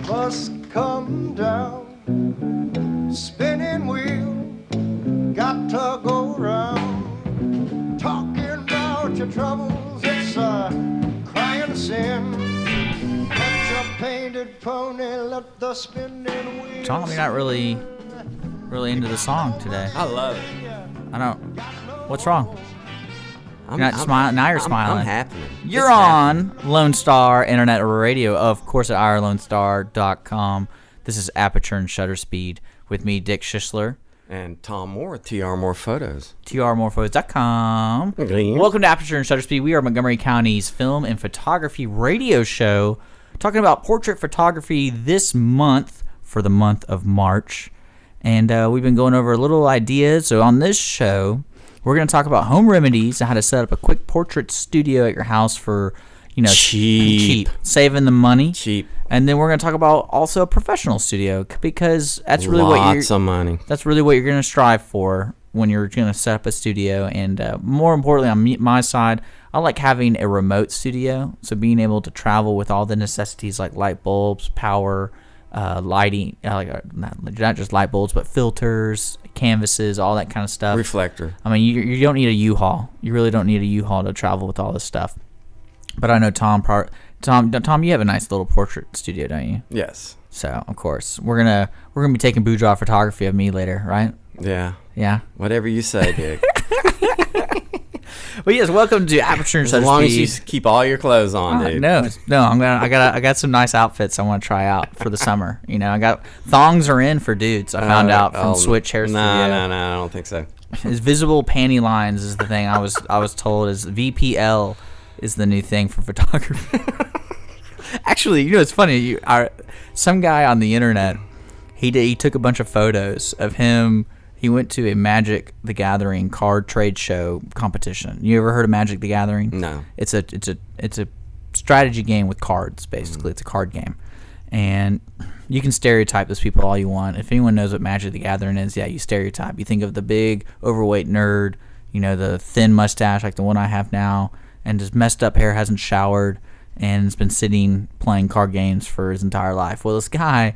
must come down. Spinning wheel, got to go round. Talking about your troubles, it's a crying sin. Catch a painted pony, let the spinning wheel. Tom, you're not really into the song today. I love it. I don't. What's wrong? I'm You're not smiling. Now you're smiling. I'm happy. You're It's on Lone Star Internet Radio, of course, at irlonestar.com. This is Aperture and Shutter Speed with me, Dick Schisler. And Tom Moore, TR Moore Photos. trmorphotos.com. Okay. Welcome to Aperture and Shutter Speed. We are Montgomery County's film and photography radio show, talking about portrait photography this month for the month of March. And we've been going over little ideas. So on this show, we're going to talk about home remedies and how to set up a quick portrait studio at your house for, cheap, saving the money. Cheap. And then we're going to talk about also a professional studio, because that's really Lots of money. That's really what you're going to strive for when you're going to set up a studio. And more importantly, on my side, I like having a remote studio. So being able to travel with all the necessities like light bulbs, power, lighting, not just light bulbs, but filters, canvases, all that kind of stuff. Reflector. I mean, you don't need a U-Haul. You really don't need a U-Haul to travel with all this stuff. But I know Tom, you have a nice little portrait studio, don't you? Yes. So of course we're gonna be taking boudoir photography of me later, right? Yeah. Yeah. Whatever you say, Dick. Well, yes. Welcome to Aperture and Shutter Speed. As long as you keep all your clothes on, dude. No. I got some nice outfits I want to try out for the summer. I got thongs are in for dudes. I found out from Switch Hair Studio. No, I don't think so. His visible panty lines is the thing I was told is VPL is the new thing for photography. Actually, it's funny. Some guy on the internet, he took a bunch of photos of him. He went to a Magic the Gathering card trade show competition. You ever heard of Magic the Gathering? No. It's a strategy game with cards, basically. It's a card game. And you can stereotype those people all you want. If anyone knows what Magic the Gathering is, yeah, you stereotype. You think of the big, overweight nerd, the thin mustache like the one I have now, and just messed up hair, hasn't showered, and has been sitting playing card games for his entire life. Well, this guy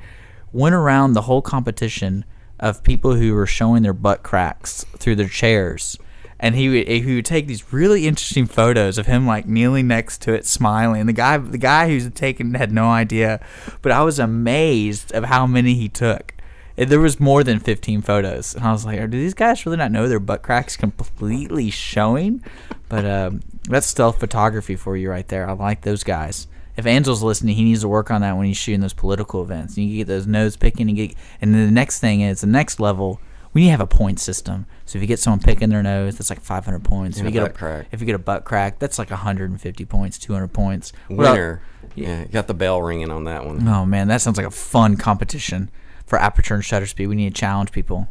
went around the whole competition of people who were showing their butt cracks through their chairs, and he would take these really interesting photos of him like kneeling next to it, smiling. The guy who's taken had no idea, but I was amazed of how many he took. There was more than 15 photos, and I was like, do these guys really not know their butt cracks completely showing? But that's stealth photography for you right there. I like those guys. If Angel's listening, he needs to work on that when he's shooting those political events. You get those nose picking, and then the next thing is the next level. We need to have a point system. So if you get someone picking their nose, that's like 500 points. If you get a butt crack, that's like 150 points, 200 points. Winner. Yeah, you got the bell ringing on that one. Oh man, that sounds like a fun competition for Aperture and Shutter Speed. We need to challenge people.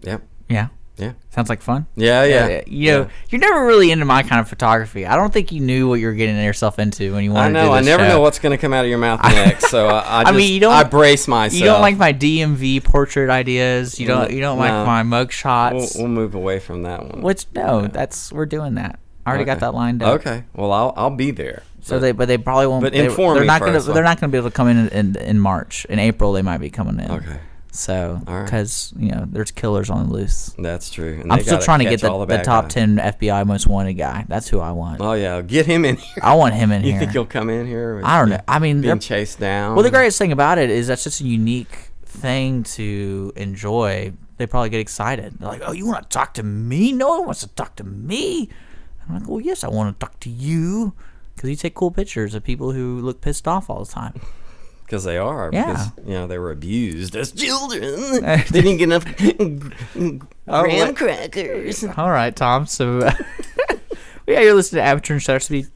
Yep. Yeah. Yeah. Sounds like fun. Yeah. You're never really into my kind of photography. I don't think you knew what you were getting yourself into when you wanted to do this I never show. know what's going to come out of your mouth next. So I brace myself. You don't like my DMV portrait ideas. You don't like my mug shots. We'll move away from that one. We're doing that. I already got that lined up. Okay. Well, I'll be there. So they probably won't. But inform me first. They're not going to be able to come in March. In April, they might be coming in. Okay. So, because there's killers on the loose. That's true. And I'm still trying to get the top 10 FBI most wanted guy. That's who I want. Oh yeah, get him in here. I want him in here. You think he'll come in here? I don't know. I mean, being chased down. Well, the greatest thing about it is that's just a unique thing to enjoy. They probably get excited. They're like, "Oh, you want to talk to me? No one wants to talk to me." I'm like, "Well, yes, I want to talk to you because you take cool pictures of people who look pissed off all the time." Because they are. Yeah. Because, they were abused as children. They didn't get enough graham crackers. All right, Tom. So, you're listening to Aperture and Shutter Speed.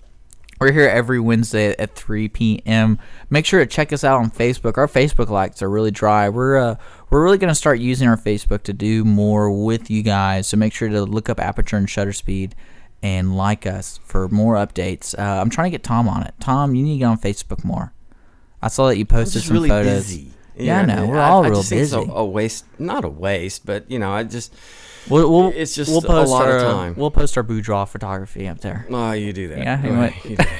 We're here every Wednesday at 3 p.m. Make sure to check us out on Facebook. Our Facebook likes are really dry. We're really going to start using our Facebook to do more with you guys. So make sure to look up Aperture and Shutter Speed and like us for more updates. I'm trying to get Tom on it. Tom, you need to get on Facebook more. I saw that you posted some really photos. Busy. Yeah, I know. We're all real busy. It's a waste, not a waste, but it's just we'll post a lot of time. We'll post our boudoir photography up there. Oh, you do that. Yeah, you do that.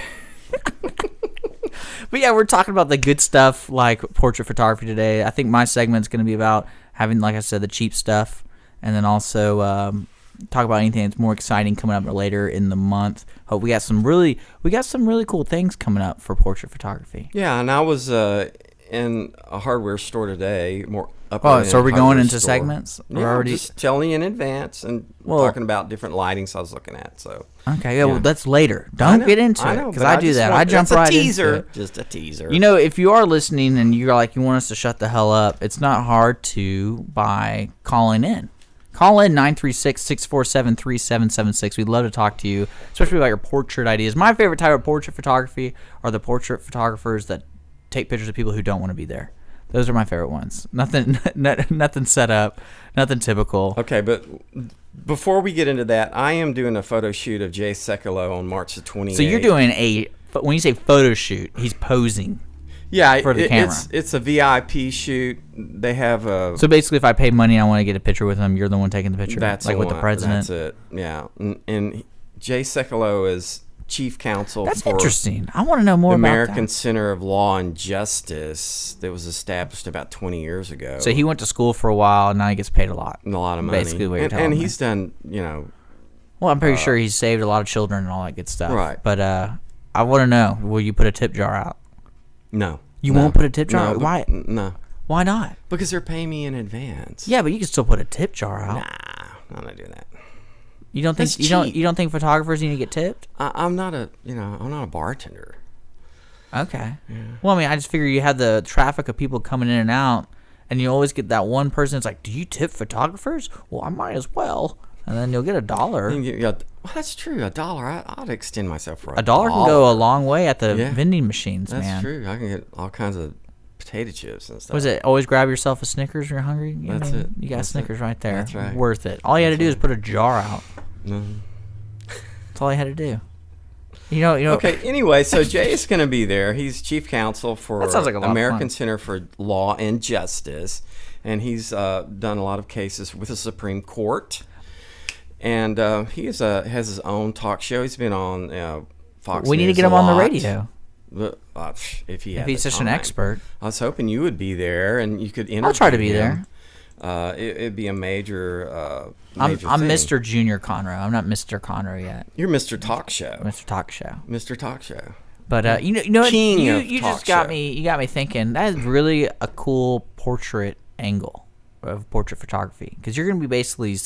But yeah, we're talking about the good stuff like portrait photography today. I think my segment's going to be about having, like I said, the cheap stuff, and then also talk about anything that's more exciting coming up later in the month. Hope we got some really cool things coming up for portrait photography. Yeah, and I was in a hardware store today. So are we going into segments? Yeah, We're already just telling you in advance and talking about different lightings I was looking at. So okay, well that's later. Don't get into it because I do that. I jump right into it. Just a teaser. You know, if you are listening and you're like you want us to shut the hell up, it's not hard to by calling in. Call in 936-647-3776. We'd love to talk to you, especially about your portrait ideas. My favorite type of portrait photography are the portrait photographers that take pictures of people who don't want to be there. Those are my favorite ones. Nothing set up, nothing typical. Okay, but before we get into that, I am doing a photo shoot of Jay Sekulow on March the 28th. So you're doing when you say photo shoot, he's posing. Yeah, for the camera. It's a VIP shoot. They have a. So basically, if I pay money, and I want to get a picture with him. You're the one taking the picture. That's like with the president. That's it. Yeah, and Jay Sekulow is chief counsel. That's for interesting. I want to know more the about American that. Center of Law and Justice that was established about 20 years ago. So he went to school for a while, and now he gets paid a lot. And a lot of money. Basically, what you're telling and me. he's done, Well, I'm pretty sure he's saved a lot of children and all that good stuff. Right. But I want to know: will you put a tip jar out? No. You won't put a tip jar? No, Why? No. Why not? Because they're paying me in advance. Yeah, but you can still put a tip jar out. Nah, I'm not doing that. You don't think you don't think photographers need to get tipped? I'm not a bartender. Okay. Yeah. Well, I mean, I just figure you have the traffic of people coming in and out, and you always get that one person that's like, "Do you tip photographers?" Well, I might as well, and then you'll get $1. Well, that's true. $1. I'd extend myself for $1 can go a long way at the vending machines, that's man. That's true. I can get all kinds of potato chips and stuff. Was it always grab yourself a Snickers when you're hungry? That's it. You got That's Snickers right there. That's right. Worth it. All you had to do is put a jar out. No. That's all you had to do. You know. Okay. Anyway, so Jay is going to be there. He's chief counsel for that sounds like a lot American of fun. Center for Law and Justice, and he's done a lot of cases with the Supreme Court. And he has his own talk show. He's been on Fox. We need to News get him a on the lot. radio. If he's such an expert. I was hoping you would be there and you could interview I'll try to be him. It'd be a major. I'm thing. Mr. Junior Conroe. I'm not Mr. Conroe yet. You're Mr. Talk Show. Mr. Talk Show. Mr. Talk Show. But you know what? King of You talk just got show. me. You got me thinking. That is really a cool portrait angle of portrait photography, because you're going to be basically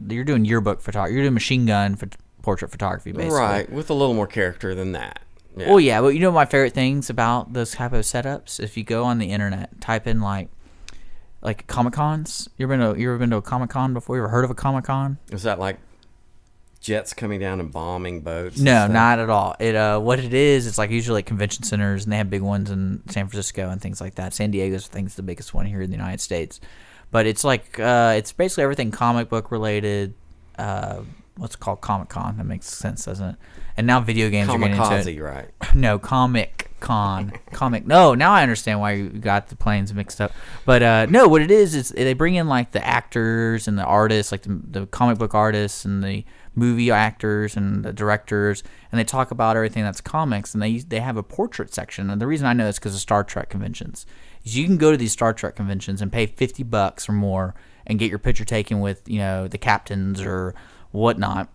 you're doing yearbook photography. You're doing machine gun portrait photography, basically. Right, with a little more character than that. Yeah. Well, yeah, but you know my favorite things about those type of setups? If you go on the internet, type in like Comic-Cons. You ever been to a Comic-Con before? You ever heard of a Comic-Con? Is that like jets coming down and bombing boats? and No, stuff? not at all. What it is, it's like usually like convention centers, and they have big ones in San Francisco and things like that. San Diego's the biggest one here in the United States. But it's like it's basically everything comic book related. What's it called? Comic-Con. That makes sense, doesn't it? And now video games are getting into it. Kamikaze, right? No, Comic-Con. No, now I understand why you got the planes mixed up. But no, what it is they bring in like the actors and the artists, like the comic book artists and the movie actors and the directors, and they talk about everything that's comics, and they have a portrait section. And the reason I know this is because of Star Trek conventions. Is you can go to these Star Trek conventions and pay $50 or more and get your picture taken with, the captains or whatnot.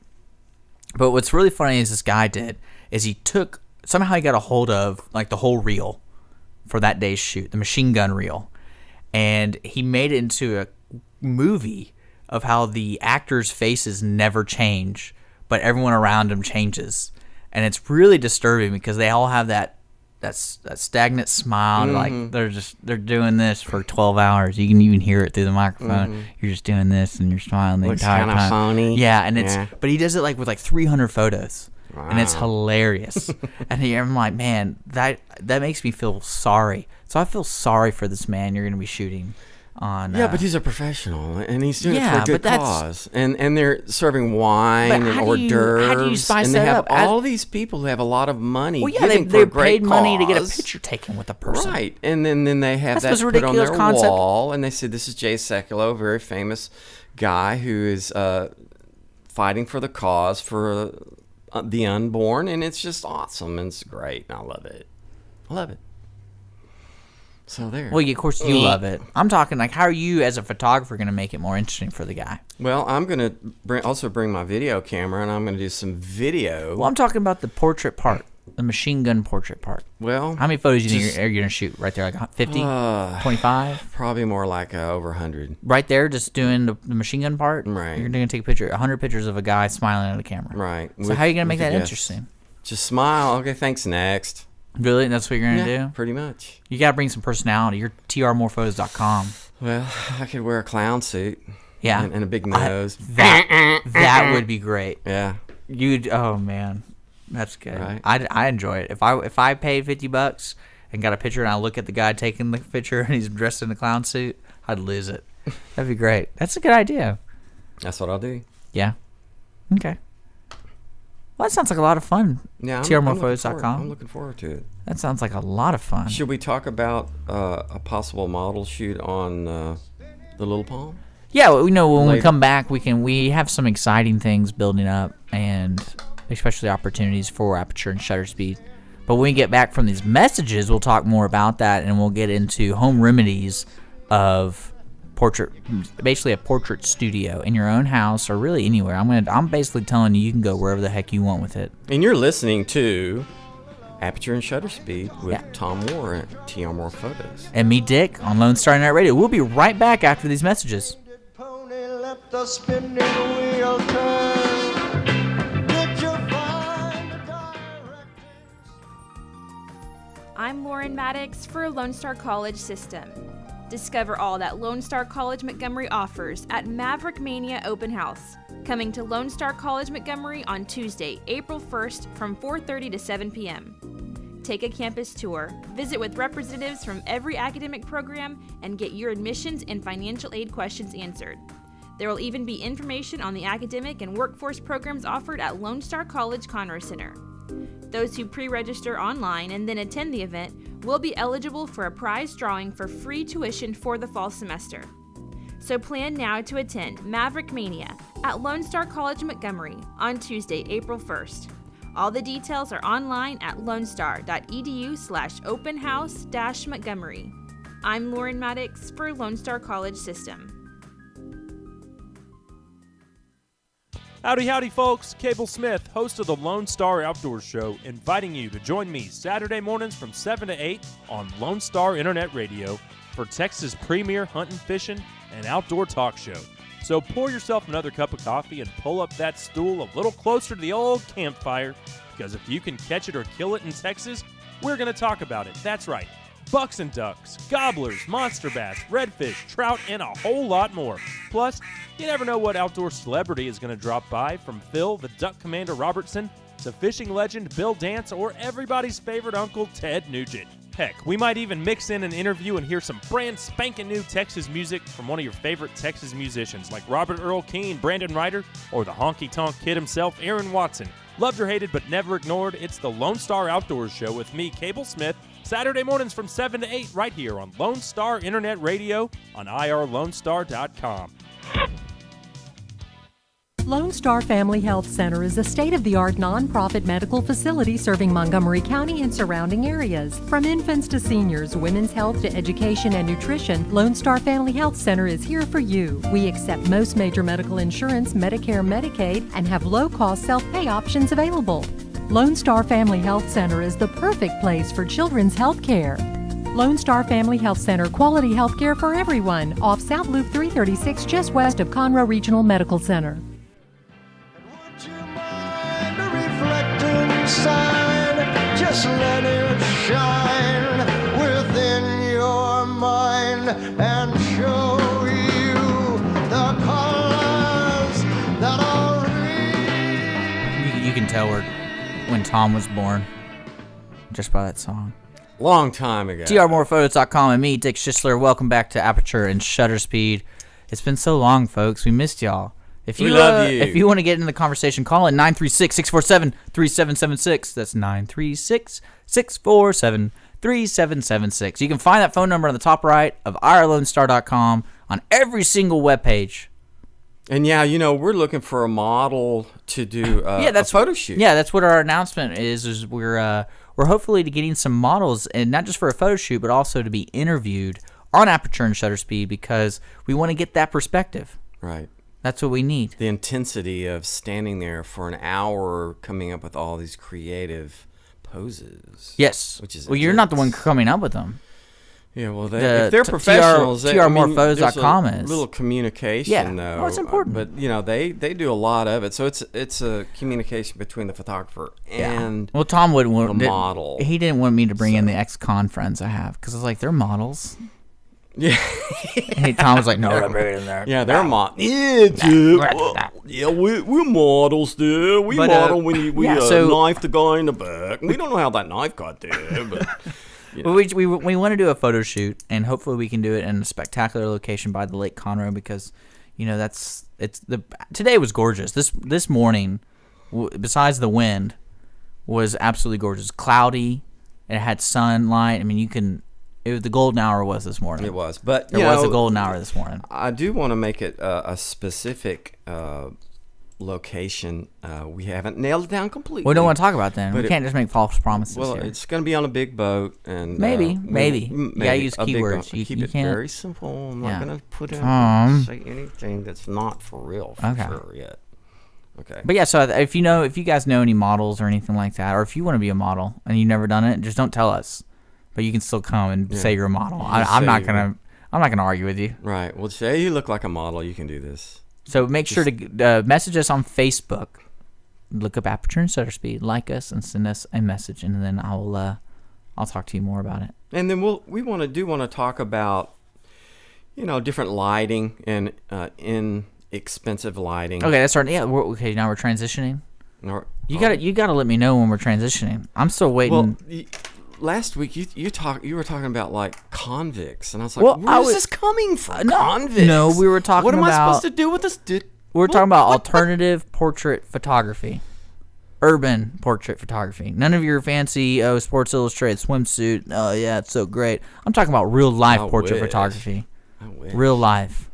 But what's really funny is this guy somehow he got a hold of like the whole reel for that day's shoot, the machine gun reel, and he made it into a movie of how the actors' faces never change, but everyone around them changes, and it's really disturbing because they all have that stagnant smile. Mm-hmm. Like they're doing this for 12 hours. You can even hear it through the microphone. Mm-hmm. You're just doing this and you're smiling the Looks entire kinda time. phony. Yeah, and but he does it like with like 300 photos. Wow. And it's hilarious. And I'm like, man, that makes me feel sorry. So I feel sorry for this man you're going to be shooting on. Yeah, but he's a professional, and he's doing it Yeah, for a good but that's- cause. And they're serving wine But and how hors do you d'oeuvres, spice and they that have up? As- all these people who have a lot of money. Well, yeah, giving for they a great paid money to get a cause. picture taken with a person. Right, and then they have That's that the put on ridiculous their concept. wall, and they said this is Jay Sekulow, a very famous guy who is fighting for the cause for the unborn, and it's just awesome, and it's great, and I love it. So there. Well, of course you love it. I'm talking like, how are you as a photographer going to make it more interesting for the guy? Well, I'm going to also bring my video camera, and I'm going to do some video. Well, I'm talking about the portrait part, the machine gun portrait part. Well, how many photos do you think you're going to shoot right there? Like 50? 25? Probably more like over 100. Right there, just doing the machine gun part? Right. You're going to take a picture, 100 pictures of a guy smiling at a camera. Right. So how are you going to make that interesting? Just smile. Okay, thanks, next. Really? That's what you're going to do? Pretty much. You got to bring some personality. You're trmorephotos.com. Well, I could wear a clown suit. Yeah. And a big nose. That would be great. Yeah. Oh, man. That's good. Right. I enjoy it. If I paid $50 and got a picture and I look at the guy taking the picture and he's dressed in a clown suit, I'd lose it. That'd be great. That's a good idea. That's what I'll do. Yeah. Okay. Well, that sounds like a lot of fun. Yeah, trmorephotos.com. I'm looking forward to it. That sounds like a lot of fun. Should we talk about a possible model shoot on the Little Palm? Yeah, well, when Later. we come back, we have some exciting things building up, and especially opportunities for Aperture and shutter speed. But when we get back from these messages, we'll talk more about that, and we'll get into home remedies of portrait, basically a portrait studio in your own house or really anywhere. I'm basically telling you can go wherever the heck you want with it. And you're listening to Aperture and Shutter Speed with Tom Moore at TR Moore Photos. And me, Dick, on Lone Star Internet Radio. We'll be right back after these messages. Pony, let the spinning wheel turn. Did you find the directions? I'm Lauren Maddox for Lone Star College System. Discover all that Lone Star College Montgomery offers at Maverick Mania Open House, coming to Lone Star College Montgomery on Tuesday, April 1st from 4:30 to 7 p.m. Take a campus tour, visit with representatives from every academic program, and get your admissions and financial aid questions answered. There will even be information on the academic and workforce programs offered at Lone Star College Conroe Center. Those who pre-register online and then attend the event will be eligible for a prize drawing for free tuition for the fall semester. So plan now to attend Maverick Mania at Lone Star College Montgomery on Tuesday, April 1st. All the details are online at lonestar.edu/openhouse-Montgomery. I'm Lauren Maddox for Lone Star College System. Howdy, howdy, folks. Cable Smith, host of the Lone Star Outdoor Show, inviting you to join me Saturday mornings from 7 to 8 on Lone Star Internet Radio for Texas' premier hunting, fishing, and outdoor talk show. So pour yourself another cup of coffee and pull up that stool a little closer to the old campfire, because if you can catch it or kill it in Texas, we're going to talk about it. That's right. Bucks and ducks, gobblers, monster bass, redfish, trout, and a whole lot more. Plus, you never know what outdoor celebrity is going to drop by, from Phil the Duck Commander Robertson to fishing legend Bill Dance or everybody's favorite uncle Ted Nugent. Heck, we might even mix in an interview and hear some brand spanking new Texas music from one of your favorite Texas musicians like Robert Earl Keen, Brandon Ryder, or the honky-tonk kid himself, Aaron Watson. Loved or hated but never ignored, it's the Lone Star Outdoors Show with me, Cable Smith, Saturday mornings from 7 to 8 right here on Lone Star Internet Radio on irlonestar.com. Lone Star Family Health Center is a state-of-the-art nonprofit medical facility serving Montgomery County and surrounding areas. From infants to seniors, women's health to education and nutrition, Lone Star Family Health Center is here for you. We accept most major medical insurance, Medicare, Medicaid, and have low-cost self-pay options available. Lone Star Family Health Center is the perfect place for children's health care. Lone Star Family Health Center, quality health care for everyone, off South Loop 336, just west of Conroe Regional Medical Center. Would you mind a reflecting sign? Just let it shine within your mind and show you the colors that are real. You can tell when Tom was born just by that song. Long time ago. trmorephotos.com and me, Dick Schisler. Welcome back to Aperture and Shutter Speed. It's been so long, folks. We missed y'all. If you, we love you. If you want to get into the conversation, call in 936-647-3776. That's 936-647-3776. You can find that phone number on the top right of irlonestar.com on every single webpage. And yeah, we're looking for a model to do a photo shoot. Yeah, that's what our announcement is we're we're hopefully getting some models, and not just for a photo shoot, but also to be interviewed on Aperture and Shutter Speed, because we want to get that perspective. Right. That's what we need. The intensity of standing there for an hour coming up with all these creative poses. Yes. Which is well, you're not the one intense. coming up with them. Yeah, well, The if they're TR professionals, TRMorePhotos.com there's a is. little communication, Yeah. though. Oh, it's important. But they do a lot of it, so it's a communication between the photographer and Well, Tom wouldn't want the model. He didn't want me to bring in the ex-con friends I have, because I was like, they're models. yeah, And Tom was like, no, don't bring it in there. yeah, they're models. Yeah, dude. Yeah, we're models, dude. We But, model when we yeah, so- knife the guy in the back. We don't know how that knife got there, but. Well, we want to do a photo shoot, and hopefully we can do it in a spectacular location by the Lake Conroe, because, today was gorgeous. This morning, besides the wind, was absolutely gorgeous. Cloudy, it had sunlight. I mean, the golden hour was this morning. It was, but There was a golden hour this morning. I do want to make it a specific location. We haven't nailed it down completely. We don't want to talk about that. But We can't just make false promises Well, here. it's going to be on a big boat, and Maybe. maybe You gotta use a big keywords. boat. You Keep it can't- very simple. I'm Yeah. not going to put in say anything that's not for real for Okay. sure yet. Okay. But yeah, so if you guys know any models or anything like that, or if you want to be a model and you've never done it, just don't tell us. But you can still come and say you're a model. I'm say not you gonna argue with you. Right. Well, say you look like a model. You can do this. So make sure to message us on Facebook. Look up Aperture and Shutter Speed, like us, and send us a message, and then I'll talk to you more about it. And then we want to talk about, different lighting and inexpensive lighting. Okay, that's right. Yeah. Okay, now we're transitioning. Or- You gotta let me know when we're transitioning. I'm still waiting. Well, last week you were talking about like convicts, and I was like, Well, where is this coming from? Convicts? no, we were talking What am I about- supposed to do with this? We're talking about alternative portrait photography, urban portrait photography. None of your fancy Sports Illustrated swimsuit. Oh yeah, it's so great. I'm talking about real life I portrait wish. photography. I wish. Real life.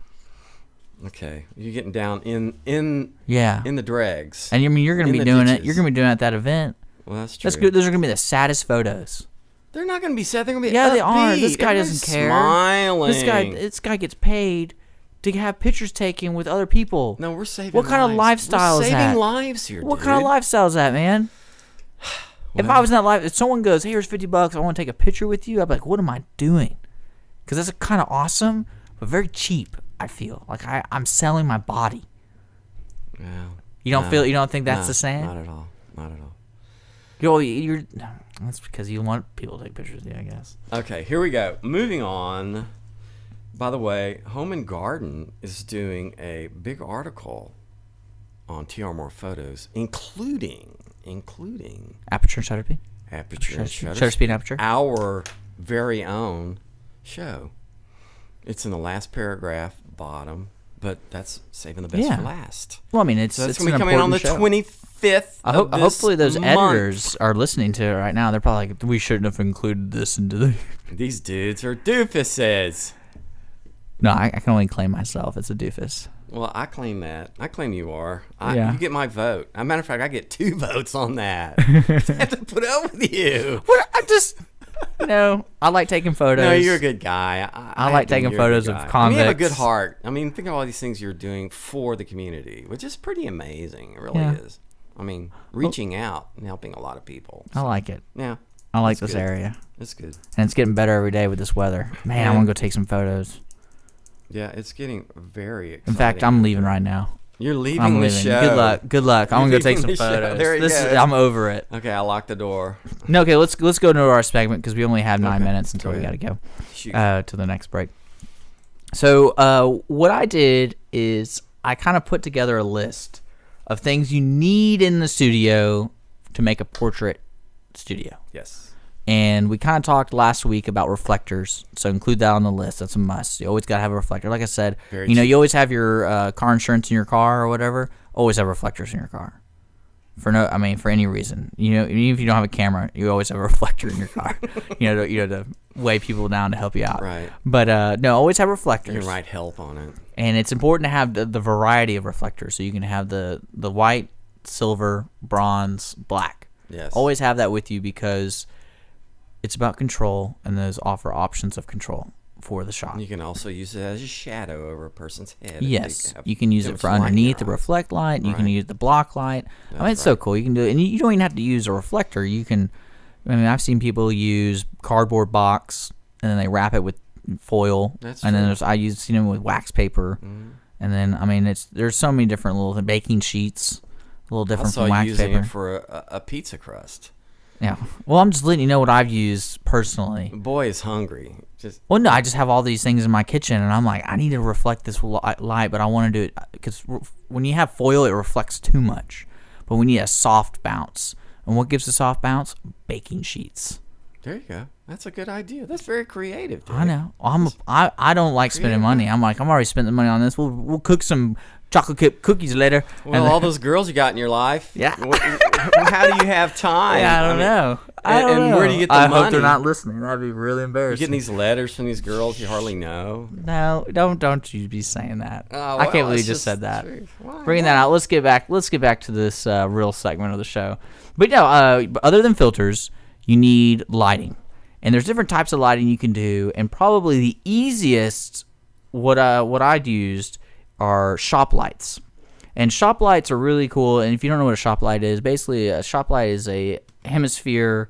Okay, you're getting down in Yeah. the dregs. And you're gonna in be the doing it. ditches. You're gonna be doing it at that event. Well, that's true. That's good. Those are gonna be the saddest photos. They're not going to be sad. They're going to be Yeah, they are. upbeat. This guy Everybody's doesn't care. Smiling. This guy gets paid to have pictures taken with other people. No, we're saving. What kind of lives. lifestyle we're is saving that? lives here. What dude. kind of lifestyle is that, man? If I was in that life, if someone goes, "Hey, here's $50, I want to take a picture with you," I'd be like, "What am I doing?" Because that's kind of awesome, but very cheap. I feel like I'm selling my body. Yeah. You don't think that's No, the same? Not at all. Not at all. That's because you want people to take pictures of you, I guess. Okay, here we go. Moving on. By the way, Home and Garden is doing a big article on TR More Photos, including Aperture and Shutter Speed. Aperture and Shutter Speed Aperture. our very own show. It's in the last paragraph, bottom, but that's saving the best Yeah. for last. Well, I mean, it's So that's it's going to an be coming on the important show. 25th. of this Hopefully, those month. editors are listening to it right now. They're probably like, "We shouldn't have included this into the." These dudes are doofuses. No, I can only claim myself as a doofus. Well, I claim that. I claim you are. Yeah. You get my vote. As a matter of fact, I get 2 votes on that. I have to put up with you. What? I just, I like taking photos. No, you're a good guy. I like taking you're a photos good of guy. I mean, you have a good convicts. heart. I mean, think of all these things you're doing for the community, which is pretty amazing. It really Yeah. is. I mean, reaching out and helping a lot of people. I like it. Yeah, I like that's this good. area, It's good. and it's getting better every day with this weather. Man, I want to go take some photos. Yeah, it's getting very exciting. In fact, I'm leaving right now. You're leaving I'm the leaving. show. Good luck. I'm You're gonna go take leaving some the show. photos. There he goes. I'm over it. Okay, I locked the door. No, okay. Let's go into our segment because we only have 9 Okay, minutes until go we got ahead. to go Shoot. to the next break. So what I did is I kind of put together a list of things you need in the studio to make a portrait studio. Yes. And we kind of talked last week about reflectors, so include that on the list. That's a must. You always got to have a reflector. Like I said, Very you know, cheap. you always have your car insurance in your car or whatever. Always have reflectors in your car. For any reason. You know, even if you don't have a camera, you always have a reflector in your car. to weigh people down to help you out. Right. But no, always have You reflectors. can write help on it. And it's important to have the variety of reflectors, so you can have the white, silver, bronze, black. Yes. Always have that with you because it's about control, and those offer options of control for the shot. You can also use it as a shadow over a person's head. Yes, you can use it for light in underneath the their eyes. reflect light. You can Right. use the block light. I mean, it's so cool. You can do it, and you don't even have to use a reflector. You can. I mean, I've seen people use cardboard box and then they wrap it with foil. That's and then true. seen them with wax paper, and then I mean, there's so many different little baking sheets, a little I different saw from you wax using paper. it for a pizza crust. Yeah. Well, I'm just letting you know what I've used personally. Boy is hungry. Just Well, no, I just have all these things in my kitchen, and I'm like, I need to reflect this light, but I want to do it because when you have foil, it reflects too much. But we need a soft bounce. And what gives a soft bounce? Baking sheets. there you go. That's a good idea. That's very creative. I Dave. know. I don't like spending money. I'm like, I'm already spending money on this. We'll cook some chocolate chip cookies later. Well, all those girls you got in your life. Yeah. How do you have time? Yeah, I don't mean, know. And where do you get the I money? hope they're not listening. That'd be really You embarrassing. getting these letters from these girls you hardly know. No, don't you be saying that. Oh, I can't well, believe it's you just said the that. truth. Why? Bringing that out. Let's get back to this real segment of the show. But no, other than filters, you need lighting, and there's different types of lighting you can do. And probably the easiest, what I'd used, are shop lights. And shop lights are really cool. And if you don't know what a shop light is, basically a shop light is a hemisphere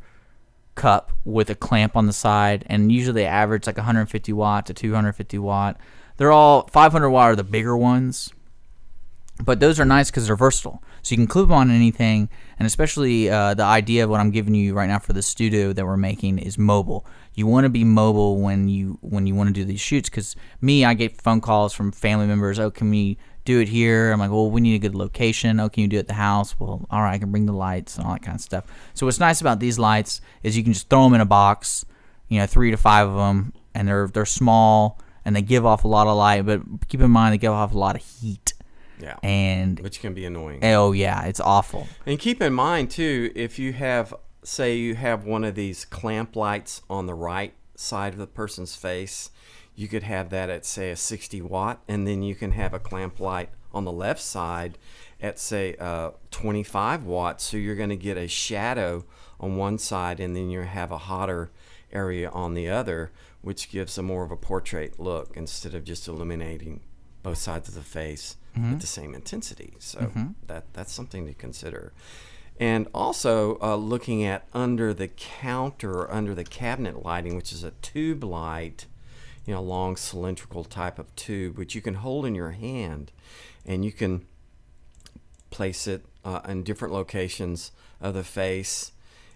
cup with a clamp on the side, and usually they average like 150 watt to 250 watt. They're all 500 watt are the bigger ones, but those are nice because they're versatile. So you can clip them on anything, and especially the idea of what I'm giving you right now for the studio that we're making is mobile. You want to be mobile when you want to do these shoots, because I get phone calls from family members, oh, can we do it here? I'm like, well, we need a good location. Oh, can you do it at the house? Well, all right, I can bring the lights and all that kind of stuff. So what's nice about these lights is you can just throw them in a box, 3 to 5 of them, and they're small, and they give off a lot of light, but keep in mind they give off a lot of heat. Yeah. And Which can be annoying. oh yeah, it's awful. And keep in mind too, if you have, say, you have one of these clamp lights on the right side of the person's face, you could have that at, say, a 60 watt, and then you can have a clamp light on the left side at, say, 25 watts. So you're going to get a shadow on one side, and then you have a hotter area on the other, which gives a more of a portrait look instead of just illuminating both sides of the face at the same intensity. So that's something to consider. And also looking at under the counter or under the cabinet lighting, which is a tube light, long cylindrical type of tube, which you can hold in your hand, and you can place it in different locations of the face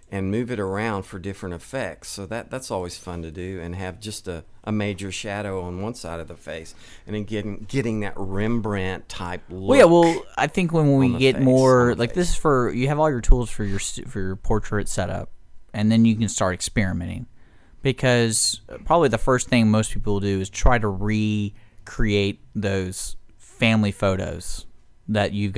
and move it around for different effects. So that's always fun to do, and have just a major shadow on one side of the face, and then getting that Rembrandt type look. Well, yeah. Well, I think when we on the get face, more on the like this is for you have all your tools for your portrait setup, and then you can start experimenting, because probably the first thing most people will do is try to recreate those family photos that you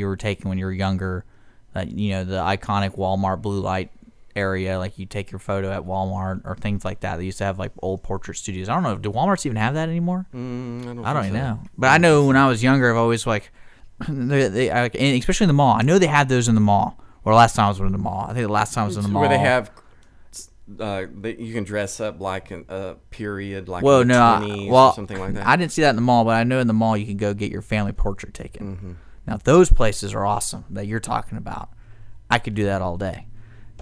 were taking when you were younger, that the iconic Walmart blue light area, like you take your photo at Walmart or things like that. They used to have like old portrait studios. I don't know, do Walmarts even have that anymore? I don't I don't think even so. know. But I know when I was younger, I've always and especially in the mall. I know they had those in the mall. Or last time I was in the mall. I think the last time I was in the mall. Where they have, you can dress up like a period, like Well, in the no, 20s well, or something like that. I didn't see that in the mall, but I know in the mall you can go get your family portrait taken. Now those places are awesome that you're talking about. I could do that all day,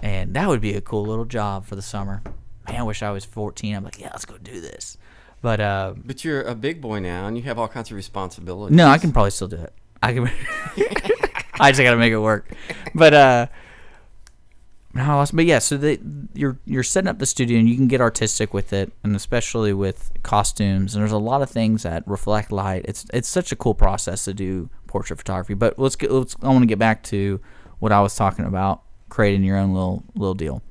and that would be a cool little job for the summer. Man, I wish I was 14. I'm like, yeah, let's go do this. But But you're a big boy now, and you have all kinds of responsibilities. no, I can probably still do it. I can. I just gotta make it work. But how awesome. But yeah, so you're setting up the studio, and you can get artistic with it, and especially with costumes. And there's a lot of things that reflect light. It's such a cool process to do portrait photography. But I want to get back to what I was talking about, creating your own little deal.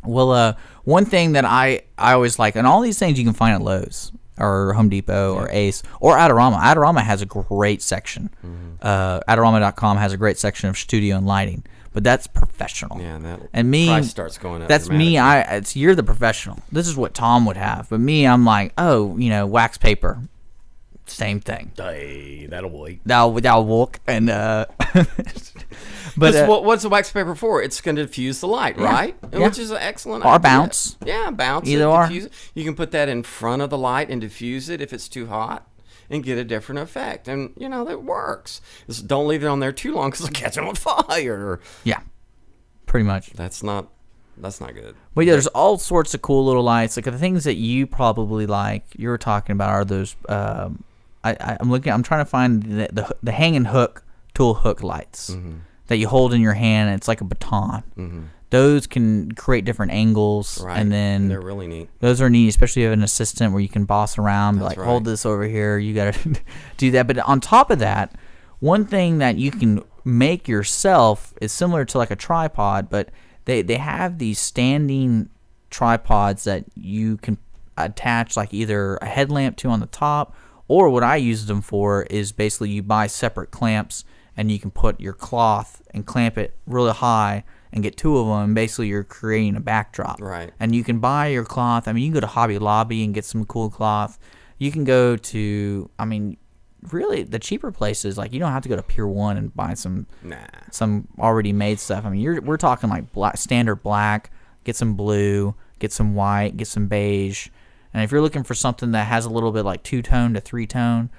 Well, one thing that I always like, and all these things you can find at Lowe's or Home Depot or Ace or Adorama. Adorama has a great section. Adorama.com has a great section of studio and lighting, but that's professional. Yeah, and that me, price starts going up. that's me. dramatically. You're the professional. This is what Tom would have, but me, I'm like, wax paper, same thing. Hey, that'll wait. That'll work. And but What's the wax paper for? It's going to diffuse the light, right? Yeah. Which is an excellent Or idea. bounce. Yeah, bounce Either it, or. diffuse it. You can put that in front of the light and diffuse it if it's too hot and get a different effect. And, that works. Just don't leave it on there too long because it'll catch on fire. yeah, pretty much. That's not good. But yeah, there's all sorts of cool little lights. Like the things that you probably like, you were talking about are those. I'm trying to find the hanging hook tool hook lights that you hold in your hand. And it's like a baton. Those can create different angles, Right. and then They're really neat. those are neat, especially if you have an assistant where you can boss around, That's like hold right. this over here. You got to do that. But on top of that, one thing that you can make yourself is similar to like a tripod, but they have these standing tripods that you can attach like either a headlamp to on the top, or what I use them for is basically you buy separate clamps and you can put your cloth and clamp it really high and get two of them, and basically you're creating a backdrop. Right. And you can buy your cloth. I mean, you can go to Hobby Lobby and get some cool cloth. You can go to, really the cheaper places, like you don't have to go to Pier 1 and buy some already made stuff. I mean, we're talking like standard black, get some blue, get some white, get some beige. And if you're looking for something that has a little bit like 2-tone to 3-tone,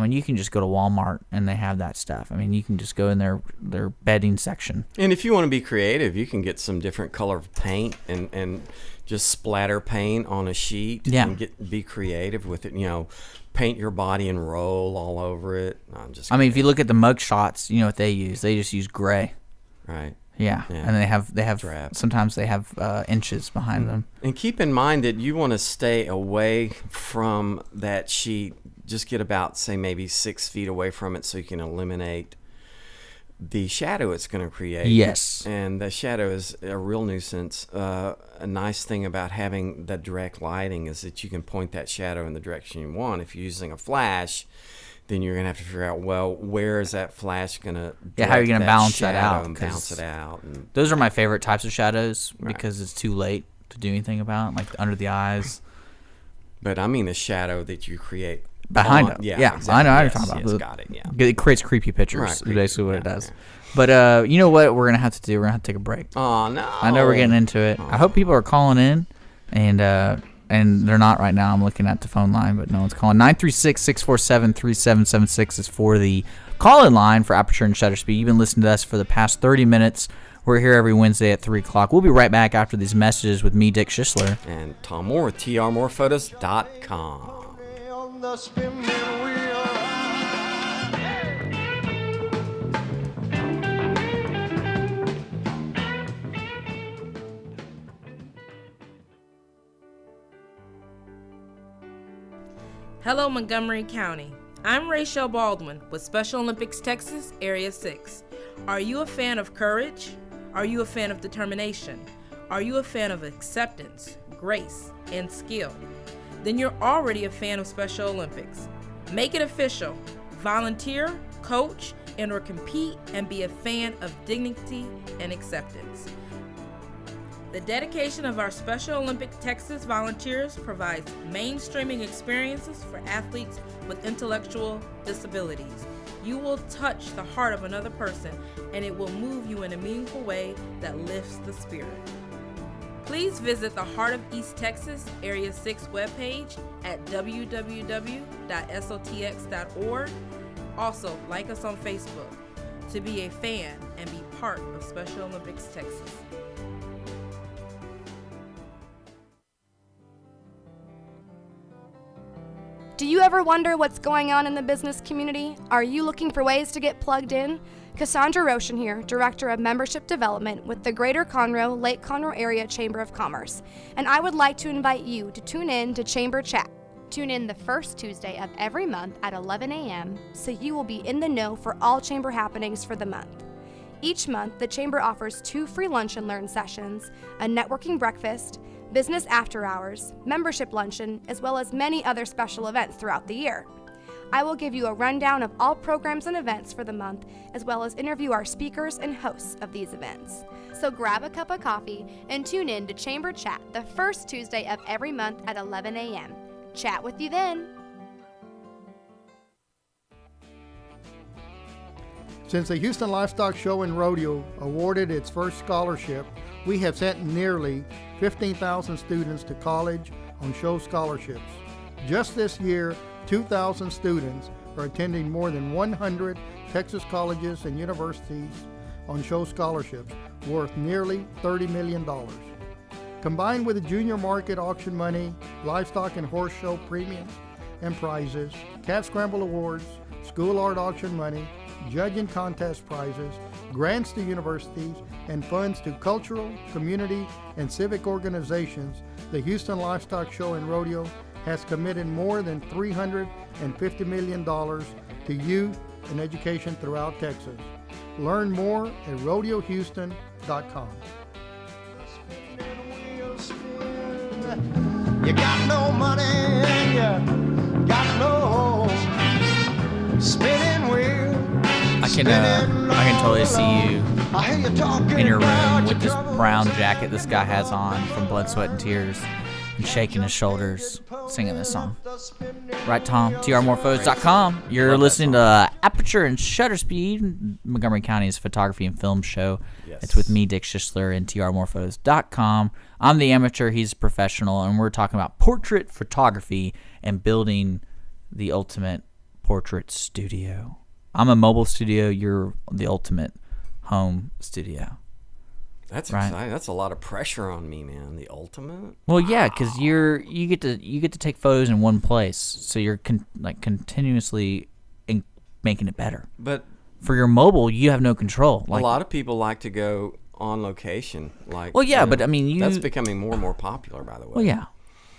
you can just go to Walmart and they have that stuff. You can just go in their bedding section. And if you want to be creative, you can get some different color of paint and just splatter paint on a sheet. Yeah. And be creative with it. Paint your body and roll all over it. If you look at the mug shots, you know what they use? They just use gray. Right. Yeah. And they have Drab. sometimes they have inches behind them. And keep in mind that you want to stay away from that sheet. Just get about, say, maybe 6 feet away from it so you can eliminate the shadow it's going to create. Yes. And the shadow is a real nuisance. A nice thing about having the direct lighting is that you can point that shadow in the direction you want. If you're using a flash, then you're going to have to figure out, where is that flash going to Yeah, how are you going to balance that out? And bounce it out. And those are my favorite types of shadows because it's too late to do anything about, like under the eyes. But the shadow that you create behind them. Yeah, exactly. I know what you're talking about. Yes, got it, yeah. It creates creepy pictures. Right, Is creepy, basically what it does. yeah. But you know what we're gonna have to do? We're gonna have to take a break. Oh no! I know we're getting into it. I hope people are calling in, and they're not right now. I'm looking at the phone line, but no one's calling. 936-647-3776 is for the call-in line for Aperture and Shutter Speed. You've been listening to us for the past 30 minutes. We're here every Wednesday at 3 o'clock. We'll be right back after these messages with me, Dick Schisler. And Tom Moore with trmorephotos.com. On the spinning wheel. Hello, Montgomery County. I'm Rachel Baldwin with Special Olympics Texas, Area 6. Are you a fan of courage? Are you a fan of determination? Are you a fan of acceptance, grace, and skill? Then you're already a fan of Special Olympics. Make it official. Volunteer, coach, and/or compete and be a fan of dignity and acceptance. The dedication of our Special Olympics Texas volunteers provides mainstreaming experiences for athletes with intellectual disabilities. You will touch the heart of another person, and it will move you in a meaningful way that lifts the spirit. Please visit the Heart of East Texas Area 6 webpage at www.sotx.org. Also, like us on Facebook to be a fan and be part of Special Olympics Texas. Do you ever wonder what's going on in the business community? Are you looking for ways to get plugged in? Cassandra Roshan here, Director of Membership Development with the Greater Conroe, Lake Conroe Area Chamber of Commerce, and I would like to invite you to tune in to Chamber Chat. Tune in the first Tuesday of every month at 11 a.m. so you will be in the know for all Chamber happenings for the month. Each month, the Chamber offers 2 free lunch and learn sessions, a networking breakfast, business after hours, membership luncheon, as well as many other special events throughout the year. I will give you a rundown of all programs and events for the month, as well as interview our speakers and hosts of these events. So grab a cup of coffee and tune in to Chamber Chat the first Tuesday of every month at 11 a.m. Chat with you then. Since the Houston Livestock Show and Rodeo awarded its first scholarship, we have sent nearly 15,000 students to college on show scholarships. Just this year, 2,000 students are attending more than 100 Texas colleges and universities on show scholarships worth nearly $30 million. Combined with the junior market auction money, livestock and horse show premiums and prizes, cat scramble awards, school art auction money, judge and contest prizes, grants to universities, and funds to cultural, community, and civic organizations, the Houston Livestock Show and Rodeo has committed more than $350 million to youth and education throughout Texas. Learn more at rodeohouston.com. You got no money and you got no home. Spinning wheel. I can totally see you in your room with this brown jacket this guy has on from Blood, Sweat, and Tears and shaking his shoulders singing this song. Right, Tom? trmorphos.com. You're listening to Aperture and Shutter Speed, Montgomery County's photography and film show. Yes. It's with me, Dick Schistler, and trmorphos.com. I'm the amateur, he's a professional, and we're talking about portrait photography and building the ultimate portrait studio. I'm a mobile studio, you're the ultimate home studio. That's right. exciting. That's a lot of pressure on me, man. The ultimate. Well, yeah, because you get to take photos in one place, so you're continuously making it better. But for your mobile, you have no control. a lot of people like to go on location. Well, yeah, but I mean, that's becoming more and more popular, by the way. Well, yeah.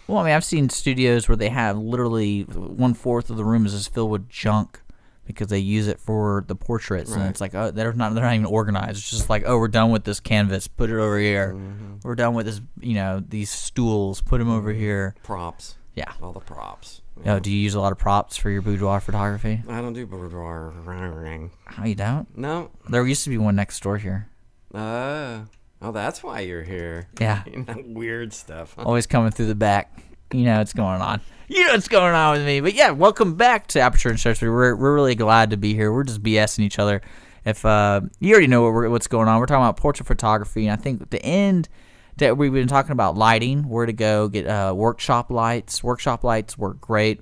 Well, I mean, I've seen studios where they have literally 1/4 of the room is just filled with junk because they use it for the portraits, and it's like, oh, they're not even organized. It's just like, oh, we're done with this canvas, put it over here. Mm-hmm. We're done with this, these stools, put them over here. Props. Yeah. All the props. Oh, do you use a lot of props for your boudoir photography? I don't do boudoir. Oh, you don't? No. There used to be one next door here. Oh, that's why you're here. Yeah. Weird stuff. Always coming through the back. You know what's going on. You know what's going on with me. But yeah, welcome back to Aperture and Shutter Speed. We're really glad to be here. We're just BSing each other. If you already know what's going on, we're talking about portrait photography, and I think at the end that we've been talking about lighting, where to go get workshop lights. Workshop lights work great.